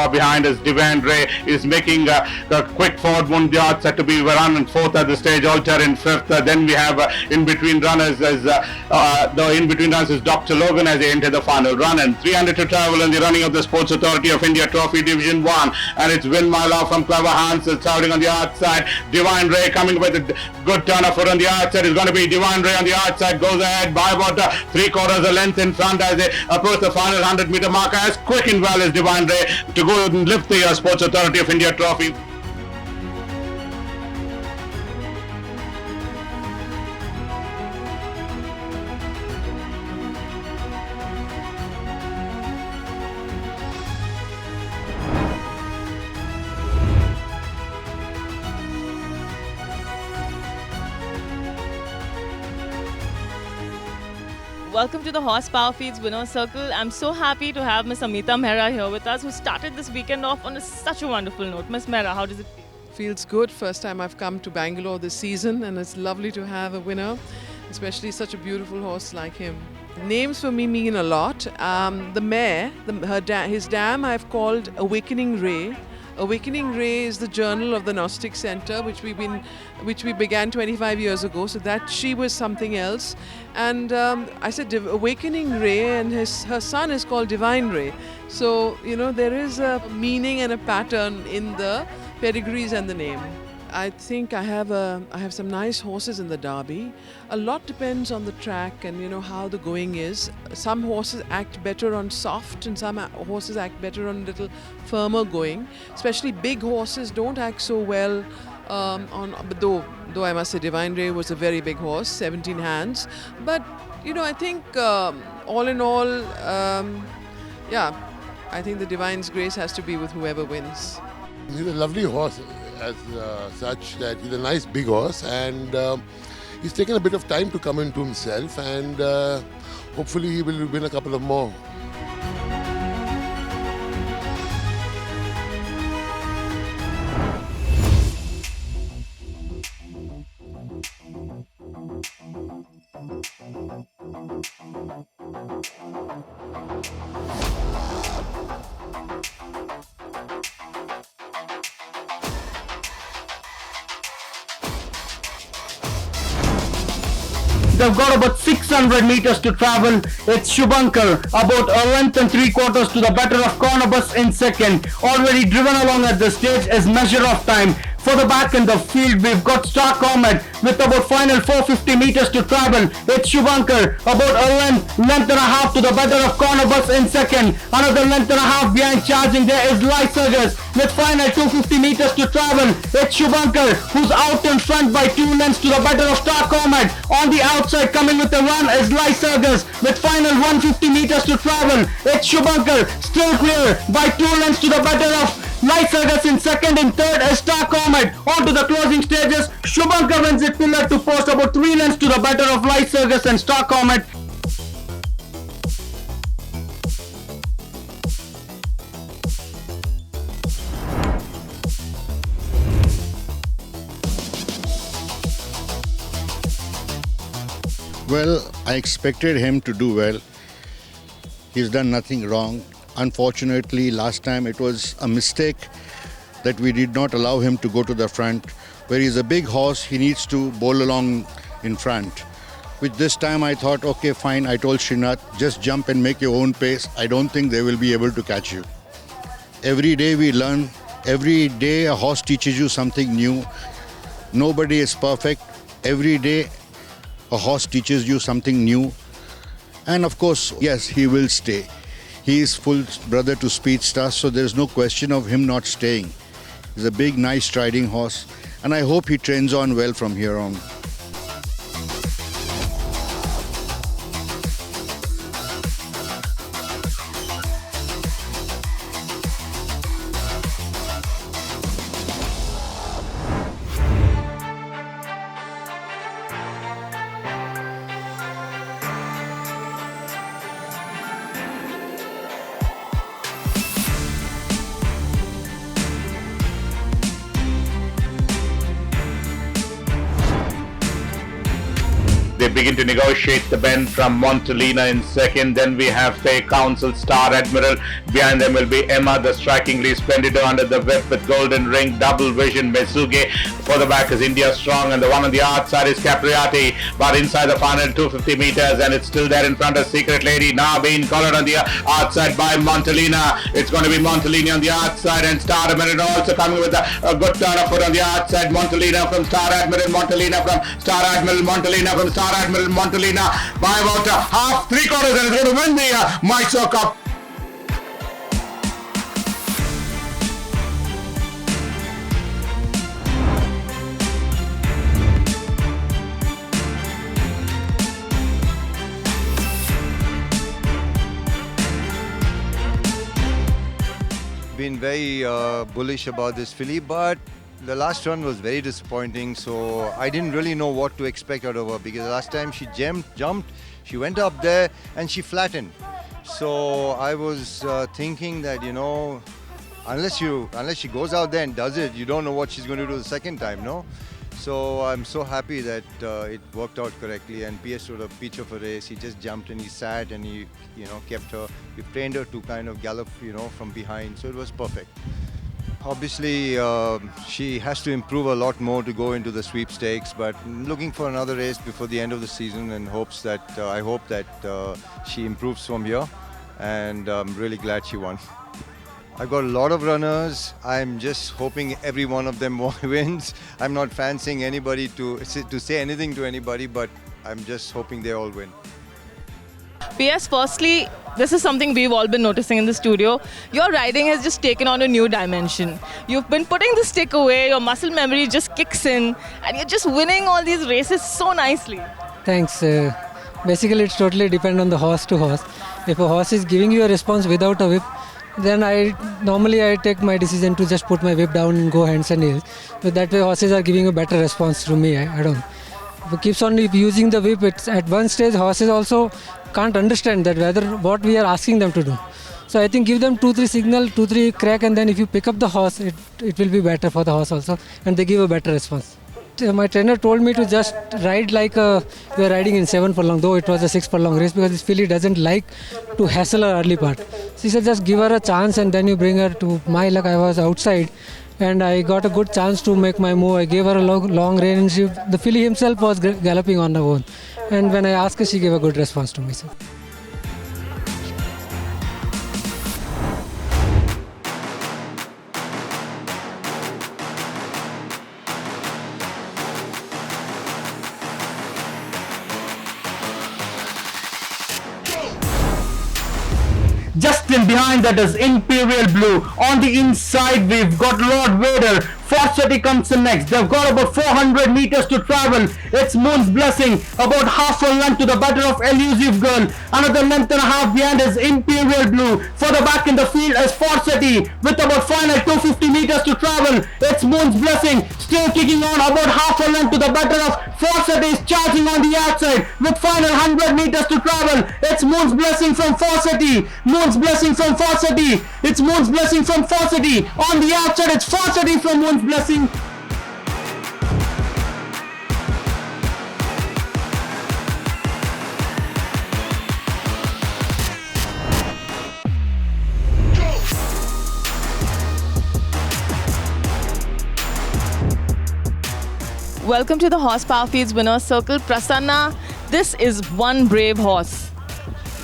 far behind is Divine Ray is making a quick forward one yard set to be run in fourth at the stage, Alter in fifth. Then we have in between runners as the in between runners is Dr. Logan as they enter the final run, and 300 to travel in the running of the Sports Authority of India Trophy Division 1, and it's Win My Love from Clever Hands starting on the outside. Divine Ray coming with a good turn of foot on the outside is going to be Divine Ray on the outside, goes ahead by about 3/4 a length in front as they approach the final 100-meter marker. As quick and well as Divine Ray to go and lift the Sports Authority of India Trophy. Welcome to the Horsepower Feeds Winner's Circle. I'm so happy to have Miss Amita Mehra here with us, who started this weekend off on such a wonderful note. Miss Mehra, how does it feel? Feels good. First time I've come to Bangalore this season, and it's lovely to have a winner, especially such a beautiful horse like him. Names for me mean a lot. The mare, his dam, I've called Awakening Ray. Awakening Ray is the journal of the Gnostic Center, which we began 25 years ago. So that she was something else, and I said Awakening Ray, and her son is called Divine Ray. So there is a meaning and a pattern in the pedigrees and the name. I think I have some nice horses in the Derby. A lot depends on the track and how the going is. Some horses act better on soft, and some horses act better on a little firmer going. Especially big horses don't act so well but though I must say Divine Ray was a very big horse, 17 hands. But I think all in all, I think the Divine's grace has to be with whoever wins. He's a lovely horse as such, that he's a nice big horse, and he's taken a bit of time to come into himself, and hopefully he will win a couple of more. They've got about 600 meters to travel. It's Shubhankar, about a length and 3/4 to the better of Cornabus in second. Already driven along at the stage is Measure of Time. For the back end of field, we've got Star Comet with about final 450 meters to travel. It's Shubhankar, about a length and a half to the better of Cornabus in second. Another length and a half behind charging there is Lycurgus with final 250 meters to travel. It's Shubhankar, who's out in front by 2 lengths to the better of Star Comet. On the outside coming with the run is Lycurgus with final 150 meters to travel. It's Shubhankar still clear by 2 lengths to the better of Lycurgus in second. In third is Star Comet. On to the closing stages. Shubhankar wins it pillar to post, about 3 lengths to the better of Lycurgus and Star Comet. Well, I expected him to do well. He's done nothing wrong. Unfortunately, last time it was a mistake that we did not allow him to go to the front. Where he's a big horse, he needs to bowl along in front. Which this time I thought, okay, fine. I told Srinath, just jump and make your own pace. I don't think they will be able to catch you. Every day we learn. Every day a horse teaches you something new. Nobody is perfect. Every day a horse teaches you something new. And of course, yes, he will stay. He is full brother to Speedstar, so there's no question of him not staying. He's a big, nice striding horse, and I hope he trains on well from here on. begin to negotiate the bend from Montalina in second. Then we have Fair Council, Star Admiral. Behind them will be Emma, the strikingly Splendido under the whip with Golden Ring, Double Vision, Mesuge. For the back is India Strong, and the one on the outside is Capriati. But inside the final 250 meters, and it's still there in front of Secret Lady. Now being collared on the outside by Montalina. It's going to be Montalina on the outside, and Star Admiral also coming with a good turn of foot on the outside. Montalina from Star Admiral, Montalina from Star Admiral, Montalina from Star Admiral, Montalina by about half, 3/4, and is going to win the Mysore Cup. Been very bullish about this filly, but the last run was very disappointing, so I didn't really know what to expect out of her, because last time she jumped, she went up there and she flattened. So I was thinking that, you know, unless she goes out there and does it, you don't know what she's going to do the second time, no? So I'm so happy that it worked out correctly, and PS rode a peach of a race. He just jumped and he sat and he, you know, kept her. We trained her to kind of gallop, you know, from behind, so it was perfect. Obviously, she has to improve a lot more to go into the sweepstakes, but looking for another race before the end of the season, and I hope that she improves from here, and I'm really glad she won. I've got a lot of runners. I'm just hoping every one of them wins. I'm not fancying anybody to say anything to anybody, but I'm just hoping they all win. PS, firstly, this is something we've all been noticing in the studio. Your riding has just taken on a new dimension. You've been putting the stick away, your muscle memory just kicks in, and you're just winning all these races so nicely. Thanks. Basically, it's totally depend on the horse to horse. If a horse is giving you a response without a whip, then I take my decision to just put my whip down and go hands and heels. But that way horses are giving a better response to me. I don't. If it keeps on using the whip, it's at one stage horses also can't understand that whether what we are asking them to do. So I think give them 2-3 signal, 2-3 crack, and then if you pick up the horse, it will be better for the horse also, and they give a better response. My trainer told me to just ride like you are riding in 7 furlong, though it was a 6 furlong race, because this filly doesn't like to hassle her early part. She said just give her a chance and then you bring her to. My luck, I was outside and I got a good chance to make my move. I gave her a long rein, and the filly himself was galloping on her own. And when I asked her, she gave a good response to me. So. Just in behind that is Imperial Blue. On the inside we've got Lord Vader. Forseti comes in next. They've got about 400 meters to travel. It's Moon's Blessing, about half a length to the better of Elusive Girl. Another length and a half behind is Imperial Blue. Further back in the field is Forseti with about final 250 meters to travel. It's Moon's Blessing still kicking on, about half a length to the better of Forseti is charging on the outside with final 100 meters to travel. It's Moon's Blessing from Forseti. Moon's Blessing from Forseti. It's Moon's Blessing from Forseti. On the outside it's Forseti from Moon's Blessing. Welcome to the Horsepower Feeds Winners Circle. Prasanna, this is one brave horse.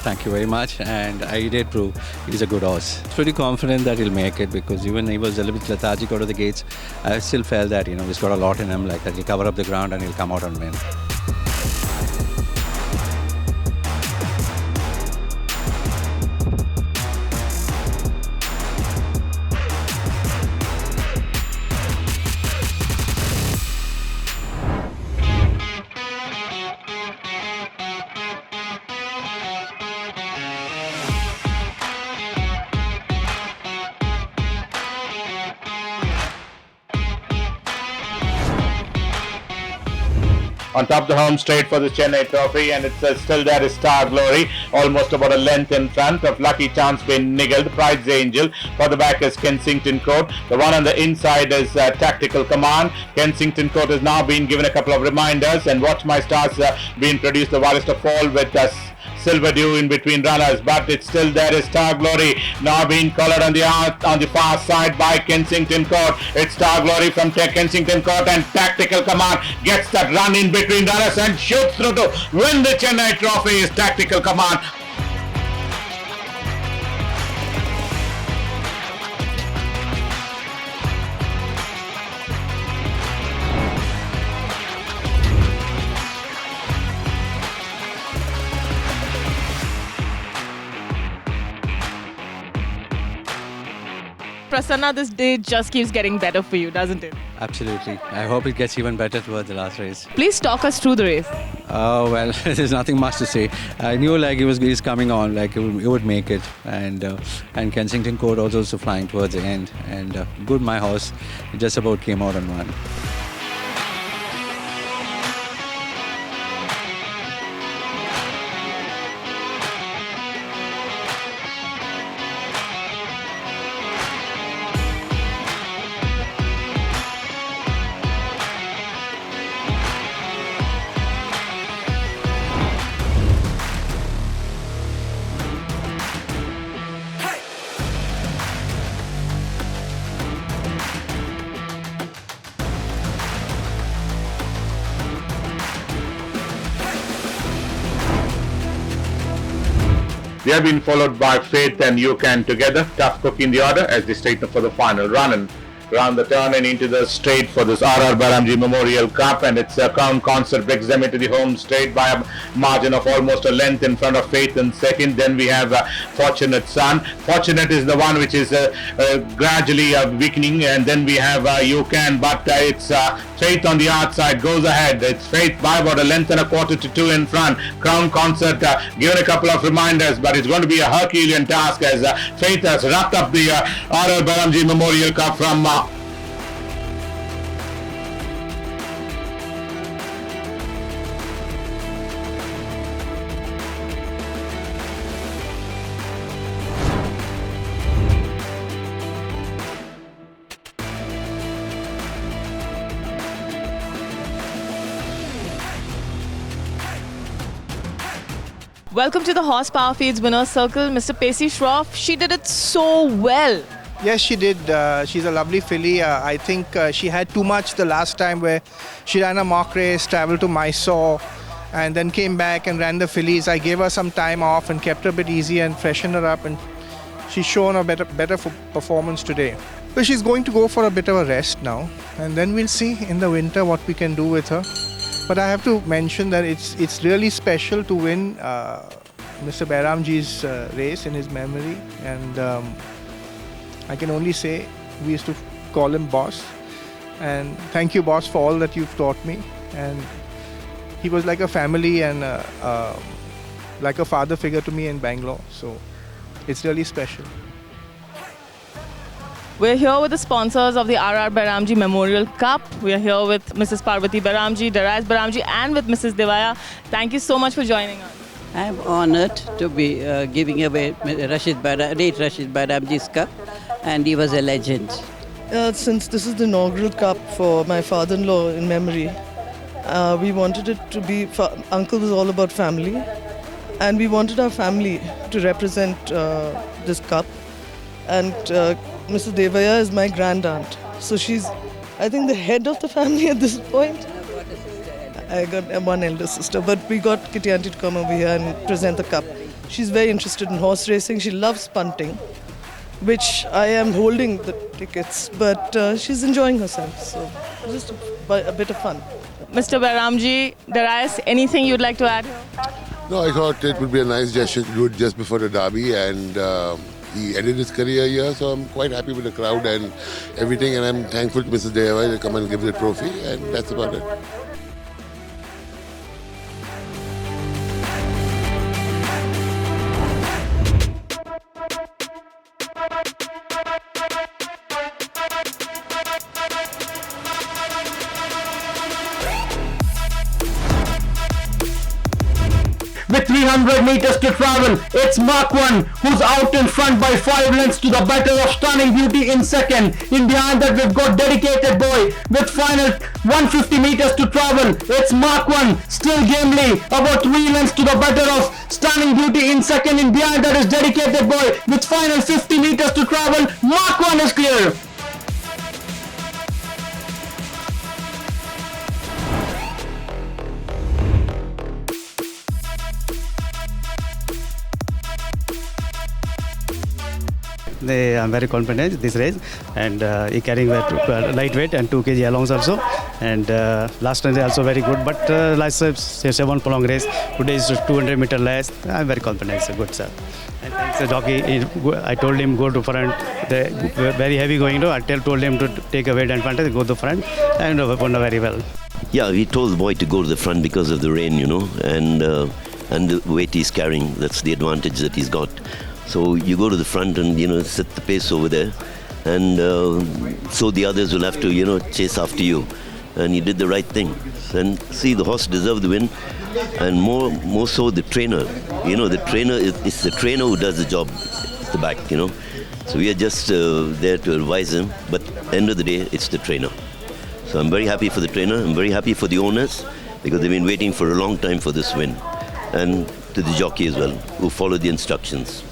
Thank you very much, and I did prove he's a good horse. Pretty confident that he'll make it, because even he was a little bit lethargic out of the gates. I still felt that, you know, he's got a lot in him, like that he'll cover up the ground and he'll come out and win. on top of the home straight for the Chennai Trophy, and it's still there is Star Glory, almost about a length in front of Lucky Chance been niggled. Pride's Angel for the back is Kensington Court. The one on the inside is Tactical Command. Kensington Court has now been given a couple of reminders, and Watch My Stars being produced the widest of all with Silver Dew in between runners, but it's still there is Star Glory now being collared on the far side by Kensington Court. It's Star Glory from Kensington Court, and Tactical Command gets that run in between runners and shoots through to win the Chennai Trophy. Is Tactical Command. Prasanna, this day just keeps getting better for you, doesn't it? Absolutely. I hope it gets even better towards the last race. Please talk us through the race. Oh, well, there's nothing much to say. I knew like he's coming on, like he would make it. And Kensington Court also flying towards the end. And good my horse, it just about came out on one. They have been followed by Faith and You Can together. Tough Cook in the order as they straighten for the final run and round the turn and into the straight for this Byramji Memorial Cup, and it's a Crown Concert brings them into the home straight by a margin of almost a length in front of Faith in second. Then we have Fortunate Son. Fortunate is the one which is gradually weakening, and then we have You Can, but it's Faith on the outside goes ahead. It's Faith by about a length and a quarter to 2 in front. Crown Concert given a couple of reminders, but it's going to be a Herculean task as Faith has wrapped up the Byramji Memorial Cup from Welcome to the Horsepower Feeds Winner's Circle, Mr. Pesi Shroff. She did it so well. Yes, she did. She's a lovely filly. I think she had too much the last time where she ran a mock race, travelled to Mysore, and then came back and ran the fillies. I gave her some time off and kept her a bit easy and freshened her up, and she's shown a better performance today. But she's going to go for a bit of a rest now, and then we'll see in the winter what we can do with her. But I have to mention that it's really special to win Mr. Byramji's race in his memory, and I can only say we used to call him boss, and thank you, boss, for all that you've taught me. And he was like a family and like a father figure to me in Bangalore, so it's really special. We're here with the sponsors of the Byramji Memorial Cup. We're here with Mrs. Parvati Byramji, Darius Byramji, and with Mrs. Devaya. Thank you so much for joining us. I'm honored to be giving away late Rashid Byramji's cup, and he was a legend. Since this is the inaugural cup for my father-in-law in memory, we wanted it to be, Uncle was all about family, and we wanted our family to represent this cup. And Mrs. Devaya is my grand aunt, so she's, I think, the head of the family at this point. I got one elder sister, but we got Kitty Auntie to come over here and present the cup. She's very interested in horse racing. She loves punting, which I am holding the tickets, but she's enjoying herself. So just a bit of fun. Mr. Byramji, Darius, anything you'd like to add? No, I thought it would be a nice gesture to do it just before the Derby, and he ended his career here, so I'm quite happy with the crowd and everything, and I'm thankful to Mrs. Devaya to come and give the trophy, and that's about it. with 300 meters to travel. It's Mark 1 who's out in front by 5 lengths to the better of Stunning Beauty in second. In behind that we've got Dedicated Boy with final 150 meters to travel. It's Mark 1 still gamely about 3 lengths to the better of Stunning Beauty in second. In behind that is Dedicated Boy with final 50 meters to travel. Mark 1 is clear. I'm very confident this race, and he carrying lightweight and 2 kg alongs also, and last time also very good, but last time 7 long race, today is 200 meter less. I'm very confident, it's a good sir. And thanks to Jockey, I told him go to front, very heavy going, I told him to take a weight and front, go to front, and won very well. Yeah, we told the boy to go to the front because of the rain, and the weight he's carrying, that's the advantage that he's got. So you go to the front and, set the pace over there, and so the others will have to, chase after you. And he did the right thing. And see, the horse deserved the win, and more so the trainer. The trainer, it's the trainer who does the job at the back, So we are just there to advise him, but at the end of the day, it's the trainer. So I'm very happy for the trainer, I'm very happy for the owners, because they've been waiting for a long time for this win. And to the jockey as well, who followed the instructions.